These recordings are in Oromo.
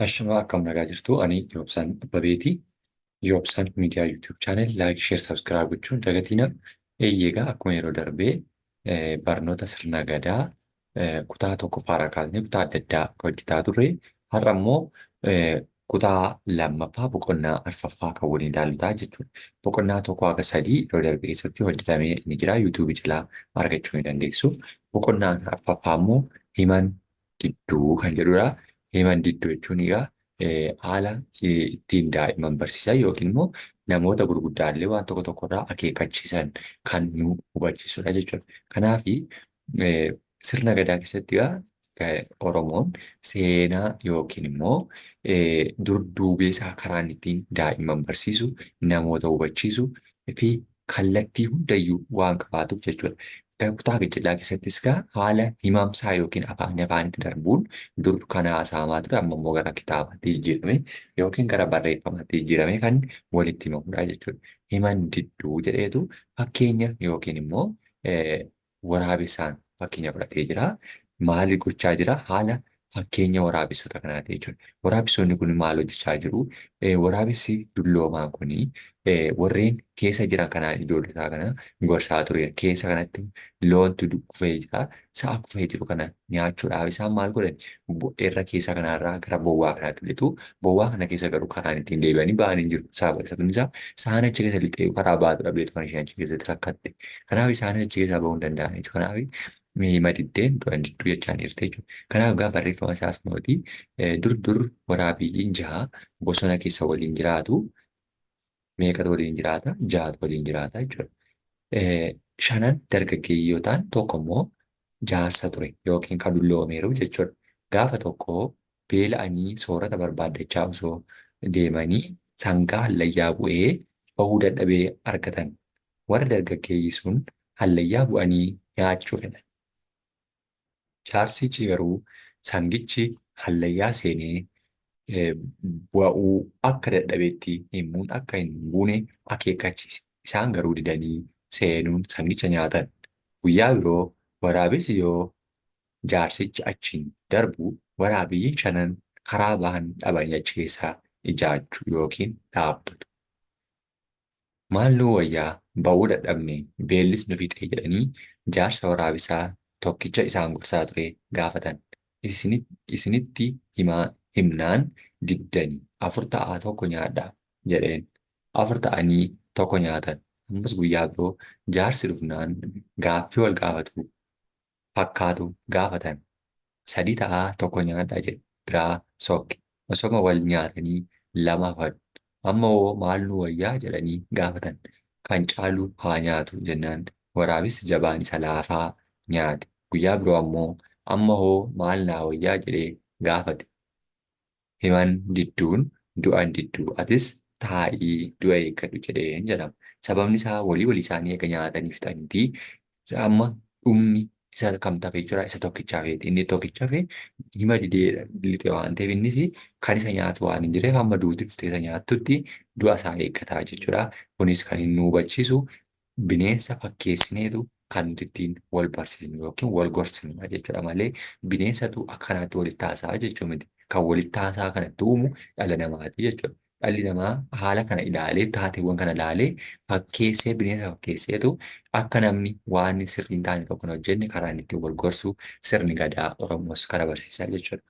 Ashamaa akkam nagaa jirtu ani Yoobsaan Abbabeeti. Yoobsaan miidiyaa YouTube chaanel laayik sheer sabskiraayib gochuun dagatina eeyyeegaa akkuma yeroo darbee barnoota sirna gadaa kutaa tokko faaraa kaasnee kutaa adda addaa hojjetaa turre. Har'a immoo kutaa lammaffaa boqonnaa arfaffaa kan waliin ilaallataa jechuudha. Boqonnaa tokko haga sadii yeroo darbee keessatti hojjetamee ni jira. YouTube jalaa argachuu ni dandeessu. Boqonnaan arfaffaa immoo himan didduu kan jedhudha. Himan didduu jechuun egaa haala ittiin daa'imman barsiisan yookiin immoo namoota gurguddaallee waan tokko tokko irraa akeekkachiisan kan nu hubachiisudha jechuudha. Kanaaf sirna gadaa keessatti Oromoon seenaa yookiin immoo durduubee isaa karaa inni ittiin daa'imman barsiisu, namoota hubachiisu fi kallattii hundayyuu waan qabaatuuf jechuudha. Kutaa gajjallaa keessattis haala himamsaa yookiin afaanitti darbuun dur kan haasa'amaa ture amma immoo gara kitaabaatti jijjiirame yookiin gara barreeffamaatti jijjiirame kan walitti himamudha jechuudha. Himan didduu jedheetu fakkeenya yookiin immoo waraabessaan fakkeenya fudhatee jira. Maali gochaa jira? Haala fakkeenya waraabessota kanaati jechuudha. Waraabessoonni kun maal hojjechaa jiru? Waraabessi dulloomaa kuni warreen keessa jiran kanaan ijoollesaa kana gorsaa ture. Keessa kanatti loontu kufee jira. Sa'a kufee jiru kana nyaachuudhaaf isaan maal godhan? Irra keessa kanarraa gara bowwaa kanaatti lixu. Bowwaa kana keessa garuu karaan ittiin deebi'anii ba'anii jiru. Sababni isaa isaan achi keessa lixee karaa baatu dhabdeetu kan isheen achi keessatti rakkatte. Kanaaf isaan achi keessaa ba'uu hin danda'an jechuudha. Kanaaf madiddeen du'an didduu jechaan jirti jechuudha. Kanaaf egaa barreeffama isaas mootii dur waraabiyyiin jaha bosona keessa waliin jiraatu. Meeqatu waliin jiraata? Jahatu waliin jiraata jechuudha. Shanan dargaggeeyyii yoo ta'an tokko immoo jaarsa ture yookiin kan dulloomeeru jechuudha. Gaafa tokko beela'anii soorata barbaaddachaa osoo deemanii sangaa hallayyaa bu'ee bahuu dadhabee argatan. Warra dargaggeeyyii sun hallayyaa bu'anii nyaachuu fedhan. Jaarsichi garuu sangichi hallayyaa seenee bu'uu akka dadhabeetti himuun akka hin buune akeekkachiise. Isaan garuu didanii seenuun sangicha nyaatan. Guyyaa biroo waraabessi yoo jaarsichi achiin darbu waraabiyyiin shanan karaa bahan dhabanii achi keessaa ijaachuu yookiin dhaabbatu. Maal nu wayyaa ba'uu dadhabne beellis nu fixee jedhanii jaarsa waraabisaa tokkicha isaan gorsaa ture gaafatan. Isinitti himnaan diddanii afur ta'aa tokko nyaadhaa jedheen. Afur ta'anii tokko nyaatan. Ammas guyyaa biroo jaarsi dhufnaan gaaffii wal gaafatu fakkaatu gaafatan. Sadii ta'aa tokko nyaadhaa jedhe biraa sokke. Osoma wal nyaatanii lama hafan. Amma hoo maal nu wayyaa jedhanii gaafatan. Kan caalu haa nyaatu jennaan waraabessi jabaan isa laafaa nyaate. Guyyaa biroo ammoo amma hoo maal naa wayyaa jedhee gaafate. Himan didduun du'an didduu atis taa'ii du'a eeggadhu jedheen jedhama. Sababni isaa walii isaanii eega nyaatanii fixaniitii amma dhumni isa kam tafe jira isa tokkichaaf inni tokkichaaf hima didee lixe waan ta'eef innis kan isa nyaatu waan hin jireef amma duuti dhuftee isa nyaattutti du'a isaa eeggataa jechuudha. Kunis kan hin nu hubachiisu bineensa fakkeessineetu kan nuti ittiin wal barsiisnu yookiin wal gorsinu jechuudha malee bineensatu akkanaatti walitti haasa'a jechuu miti. Kan walitti haasaa kanatti uumu dhala namaati jechuudha. Dhalli namaa haala kana ilaalee taateewwan kana ilaalee fakkeessee bineensa fakkeesseetu akka namni waan sirrii hin taane tokko hin hojjenne karaa inni ittiin wal gorsu sirni gadaa Oromoos kana barsiisaa jechuudha.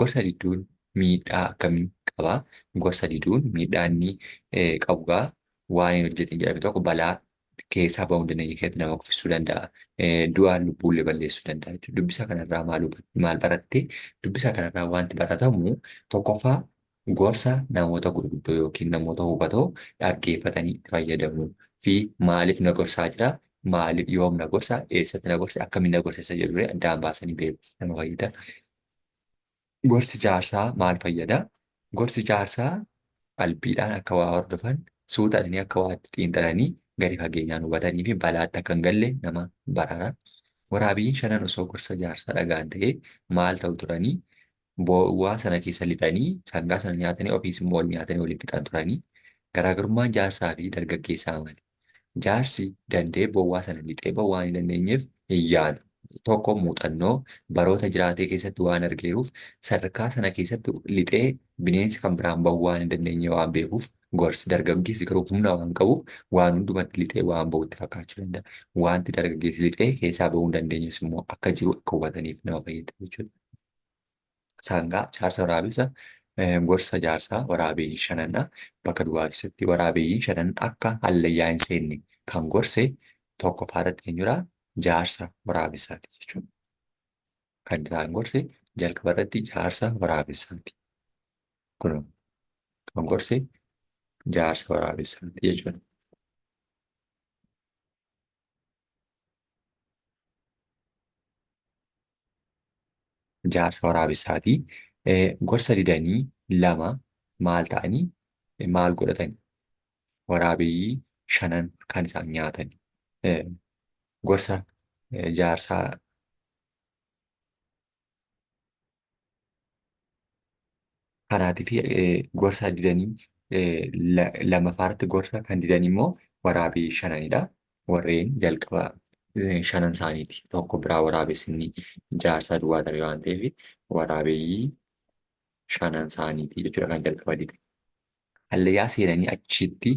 Gorsa didduun miidhaa akkamii qabaa? Gorsa didduun miidhaa inni qabu waan hin hojjetin jedhame tokko balaa keessaa bahuu hin dandeenye keessatti nama kuffisuu danda'a. Du'aan lubbuullee balleessuu danda'a jechuudha. Dubbisa kanarraa maal baratte? Dubbisa kanarraa wanti baratamu tokkoffaa gorsa namoota gurguddoo yookiin namoota hubatoo dhaggeeffatanii itti fayyadamuu fi maaliif na gorsaa jira? Maaliif yoom na gorsa? Eessatti na gorsa? Akkamiin na gorsa? Isa jedhu addaan baasanii beekuuf nama fayyada. Gorsi jaarsaa maal fayyada? Gorsi jaarsaa qalbiidhaan akka waa hordofan suutadhanii akka waa xiinxalanii gadi fageenyaan hubatanii fi balaatti akka hin galle nama barara. Waraabiyyiin shanan osoo gorsa jaarsaa dhagaan ta'ee maal ta'u turanii bowwaa sana keessa lixanii sangaa sana nyaatanii ofiis immoo wal nyaatanii waliin fixan turanii garaagarummaan jaarsaa fi dargaggeessaa maali? Jaarsi danda'ee bowwaa sana lixee bowwaa hin dandeenyeef hin yaalu tokko muuxannoo baroota jiraatee keessatti waan argeeruuf sadarkaa sana keessatti lixee bineensi kan biraan bahuu waan hin dandeenye waan beekuuf gorsi dargaggeessi garuu humna waan qabuuf waan hundumatti lixee waan bahutti fakkaachuu danda'a. Wanti dargaggeessi lixee keessaa bahuu hin dandeenyes immoo akka jiru akka hubataniif nama fayyada jechuudha. Sangaa jaarsa waraabessa gorsa jaarsaa waraabeyyiin shananaa bakka duwwaa keessatti waraabeyyiin shanan akka hallayyaa hin seenne kan gorse tokkoffaarratti eenyudha? Jaarsa waraabessaati jechuudha. Kan isaan gorse jalqaba irratti jaarsa waraabessaati. Kun kan gorse jaarsa waraabessaati jechuudha. Jaarsa waraabessaati. Gorsa didanii lama maal ta'anii maal godhatanii waraabeyyii shanan kan isaan nyaatan. Gorsa jaarsaa kanaatii fi gorsa didanii lamaffaarratti gorsa kan didan immoo waraabee shananidha. Warreen jalqaba shanan isaaniiti. Tokko biraa waraabessinni jaarsa duwwaa ta'e waan ta'eef waraabeeyyii shanan isaaniiti jechuudha kan jalqaba didan. Hallayyaa seenanii achitti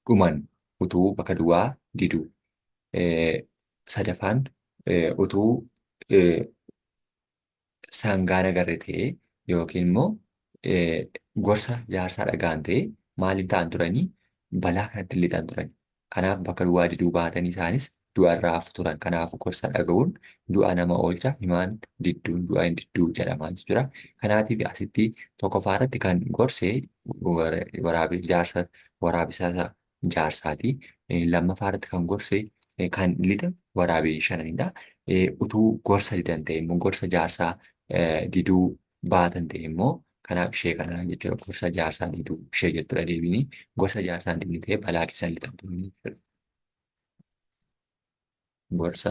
dhuman utuu bakka duwwaa didu. Sadaffaan utuu sangaan agarre ta'e yookiin immoo gorsa jaarsaa dhagaan ta'e maaliin ta'an turanii balaa kanatti lixan turani. Kanaaf bakka duwwaa diduu baatanii isaanis du'a irraa hafu turan. Kanaaf gorsa dhaga'uun du'a nama oolcha himaan didduun du'a hin didduu jedhama jechuudha. Kanaatiif asitti tokkoffaarratti kan gorse jaarsa waraabessa jaarsaati. Lammaffaarratti kan gorse kan lixa waraabee shananidha. Utuu gorsa didan ta'e immoo gorsa jaarsaa diduu baatan ta'e immoo kanaaf ishee kanaan jechuudha. Gorsa jaarsaa diduu ishee jettudha deebiin. Gorsa jaarsaan didni ta'e balaa keessan lixan turanii jechuudha. Gorsa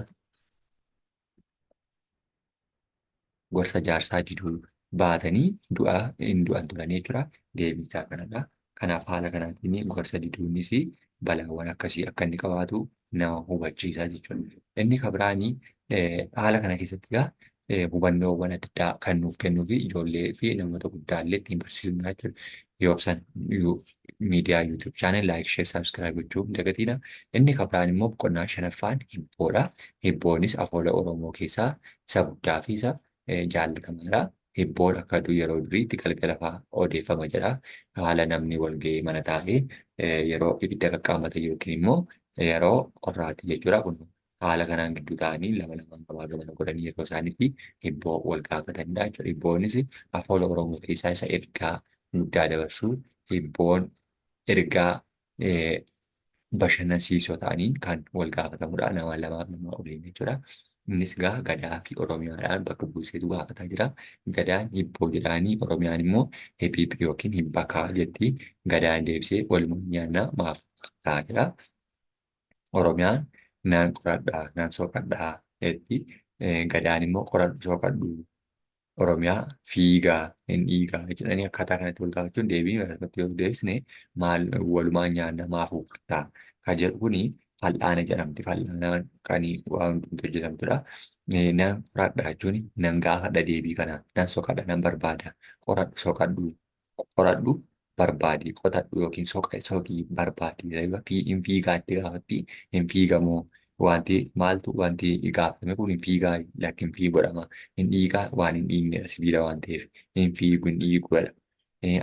gorsa jaarsaa diduu baatanii du'a hin du'an turanii jechuudha. Deebii isaa kanadha. Kanaaf haala kanaatiin gorsa diduunis balaawwan akkasii akka inni qabaatu nama hubachiisa jechuudha. Inni kan biraanii haala kana keessatti egaa hubannoowwan adda addaa kan nuuf kennuu fi ijoollee fi namoota guddaallee ittiin barsiisudha jechuudha. Yoo ibsan miidiyaa YouTube channel like share subscribe gochuu hin dagatiina. Inni kan biraan immoo boqonnaa shanaffaan hibboodha. Hibboonis afoola Oromoo keessaa isa guddaa fi isa jaallatamaadha. Hibboon akka yeroo duriitti galgala fa'aa odeeffama jedha. Haala namni wal ga'ee mana taa'ee yeroo ibidda qaqqaamatan yookiin immoo yeroo qorraatti jechuudha. Kun haala kanaan gidduu ta'anii lama lamaan gabaa gamana godhanii yeroo isaaniitti hibboo wal gaafatanidha jechuudha. Hibboonis afoola Oromoo keessaa isa ergaa guddaa dabarsuu hibboon ergaa bashannansiisoo ta'anii kan wal gaafatamudha. Nama lamaaf nama oliin jechuudha. Innis gaa Gadaa fi Oromiyaadhaan bakka buuseetu gaafataa jira. Gadaan hibboo jedhaanii Oromiyaan immoo hibib yookiin hibbakaa jetti. Gadaan deebisee walumaa nyaannaa maaf ta'a jedha. Oromiyaan naan qoradhaa naan soqadhaa jetti. Gadaan immoo qoradhu soqadhu Oromiyaa fiigaa hin dhiigaa jedhanii akkaataa kanatti wal gaafachuun deebii irratti yoo deebisne maal walumaa nyaanna maaf hubataa kan jedhu kuni fal'aana jedhamti. Fal'aanaan kan waan hundumtu hojjetamtudha. Nan qoradha jechuun nan gaafadha deebii kana nan soqadha nan barbaada qoradhu soqadhu qoradhu barbaadi qotadhu yookiin soqii barbaadi hin fiigaa itti gaafatti hin fiigamoo wanti maaltu wanti gaafatame kun hin fiigaa lakkin fiigodhama hin dhiigaa waan hin dhiignedha sibiila waan ta'eef hin fiigu hin dhiiguudha.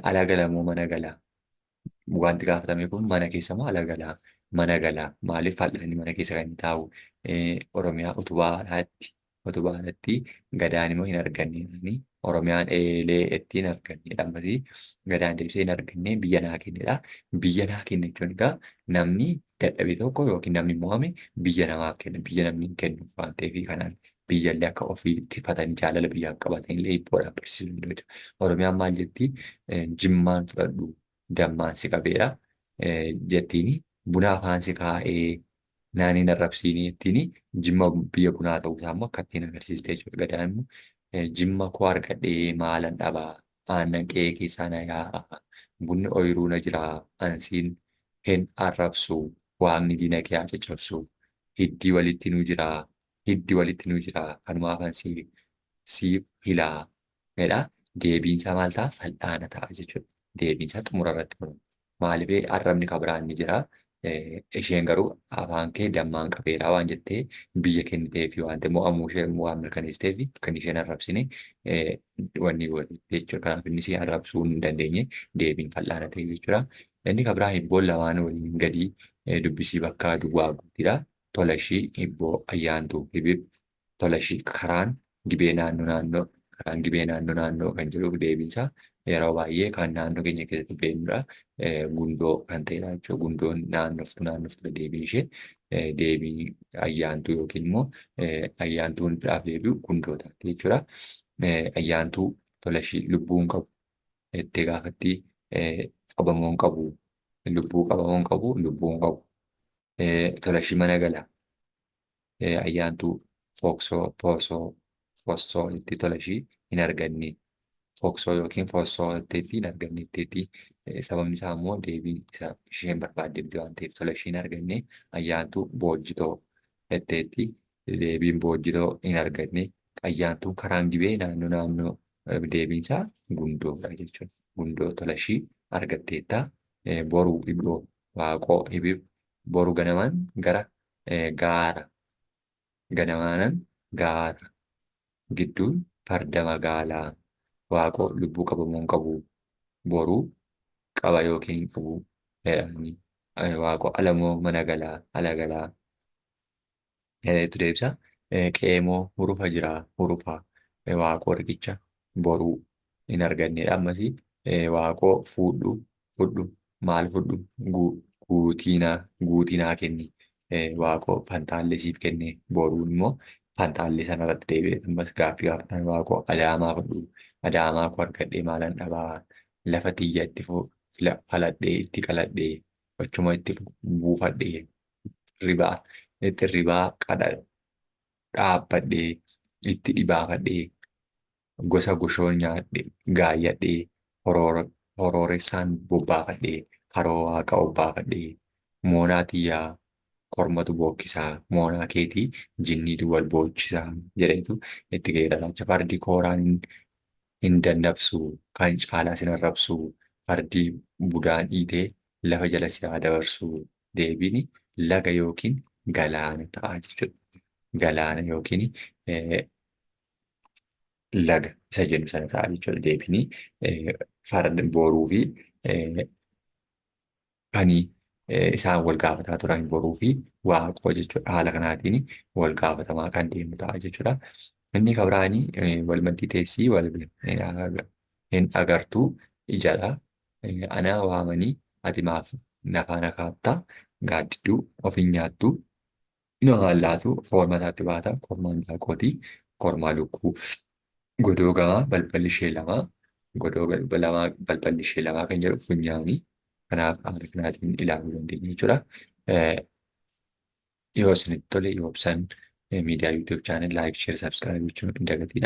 Ala galamoo mana galaa wanti gaafatame kun mana keessa moo ala galaa mana galaa maaliif fal'aanni mana keessa kan taa'u Oromiyaa utubaadhaatti Gadaan immoo hin arganne Oromiyaan eelee ittiin argannedha. Ammasii Gadaan deebisee hin arganne biyya naa kennedha. Biyya naa kenna jechuun egaa namni dadhabe tokko yookiin namni mo'ame biyya namaaf kenna. Biyya namni hin kennuuf waan ta'eef kanaan biyyallee akka ofii tifatan jaalala biyyaa qabatan illee hibboodhaan barsiisuu danda'u jechuudha. Oromiyaan maal jetti jimmaan fudhadhu dammaan si qabeedha jettiin buna afaan si kaa'ee naanii narrabsiinii jettiin jimma biyya bunaa ta'uu isaa immoo akka ittiin agarsiiste jechuudha. Gadaan immoo jimma koo argadhee maalan dhabaa aannan qe'ee keessaa na yaa'a bunni ooyiruu na jiraa ansiin hin arrabsu waaqni diina kee haa caccabsu hiddii walitti nu jiraa hiddi walitti nu jira kanumaafan siif hilaa jedha. Deebiinsaa maal ta'a? Fal'aana ta'a jechuudha. Deebiinsaa xumura irratti mul'ata. Maaliif arrabni kan biraan ni jira. Isheen garuu afaan kee dammaan qabeeraa waan jettee biyya kennitee fi waan ta'e mo'amuu ishee waan mirkaneessitee fi kan isheen arrabsine wanni jechuudha. Kanaaf inni si arrabsuu hin dandeenye deebiin fal'aana ta'e jechuudha. Inni kan biraa hibboon lamaan waliin gadi dubbisii bakka duwwaa guuttidha. Tola ishii hibboo ayyaantuu hibib tola ishii karaan gibee naannoo karaan gibee naannoo kan jedhuuf deebiinsaa yeroo baay'ee kan naannoo keenya keessatti beeknudha. Gundoo kan ta'edha jechuudha. Gundoon naannoftu deebiin ishee deebii ayyaantuu yookiin immoo ayyaantuun biraaf deebi'u gundoo taati jechuudha. Ayyaantuu tola ishii lubbuu hin qabu jettee gaafatti qabamuu hin qabu lubbuu qabamuu hin qabu lubbuu hin qabu tola ishii mana gala ayyaantuu fossoo itti tola ishii hin arganne foksoo yookiin fossoo itteetti hin arganne itteetti sababni isaa immoo deebiin isa isheen barbaaddeetti waan ta'eef tola ishii hin arganne ayyaantuu boojjitoo itteetti deebiin boojjitoo hin arganne ayyaantuun karaan gibee naannoo deebiinsaa gundoodha jechuudha. Gundoo tola ishii argatteetta boruu ibboo waaqoo hibib boru ganamaan gara gaara ganamaanan gaara gidduun farda magaalaa waaqoo lubbuu qabamuu hin qabu boruu qaba yookiin hin qabu jedhanii waaqoo alamoo mana galaa ala galaa itti deebisa. Qeemoo hurufa jira hurufa waaqoo riqicha boruu hin argannedha ammas waaqoo fudhu maal fudhu guutiinaa kenni waaqoo fantaallee siif kenne boruun immoo fantaallee sanarratti deebi'e ammas gaaffii gaafatan waaqoo adaamaa fudhu adaamaa koo argadhee maalan dhabaa lafa xiyya itti faladhee itti qaladhee achuma itti buufadhee ribaa itti ribaa dhaabbadhee itti dhibaafadhee gosa goshoon nyaadhee gaayyadhee horooressaan bobbaafadhee haroo waaqa obbaafadhee moonaa xiyyaa kormatu bookkisaa moonaa keetii jinniitu wal bookkisaa jedhetu itti geerara. Fardi kooraan hin dandabsu kan caalaa sin arrabsu fardi budaan dhiitee lafa jala si dabarsu deebiin laga yookiin galaana ta'a jechuudha. Galaana yookiin laga isa jennu sana ta'a jechuudha. Deebiin farda boruu fi kanii isaan wal gaafataa turan boruu fi waaqoo jechuudha. Haala kanaatiin wal gaafatamaa kan deemu ta'a jechuudha. Inni kan biraanii wal maddii teessii wal hin agartuu ijadha. Anaa waamanii ati maaf nafaana kaattaa gaaddiduu ofiin nyaattuu namaan laatu foon mataatti baata kormaan daakootii kormaa lukkuu godoo gamaa balballi ishee lamaa godoo balballi ishee lamaa kan jedhu funyaanii kanaaf haala kanaatiin ilaaluu dandeenya jechuudha. Yoo isinitti tole yoo ibsan miidiyaa yuutuub chaanel laayik sheer sabskiraayib gochuun hin dagatiin.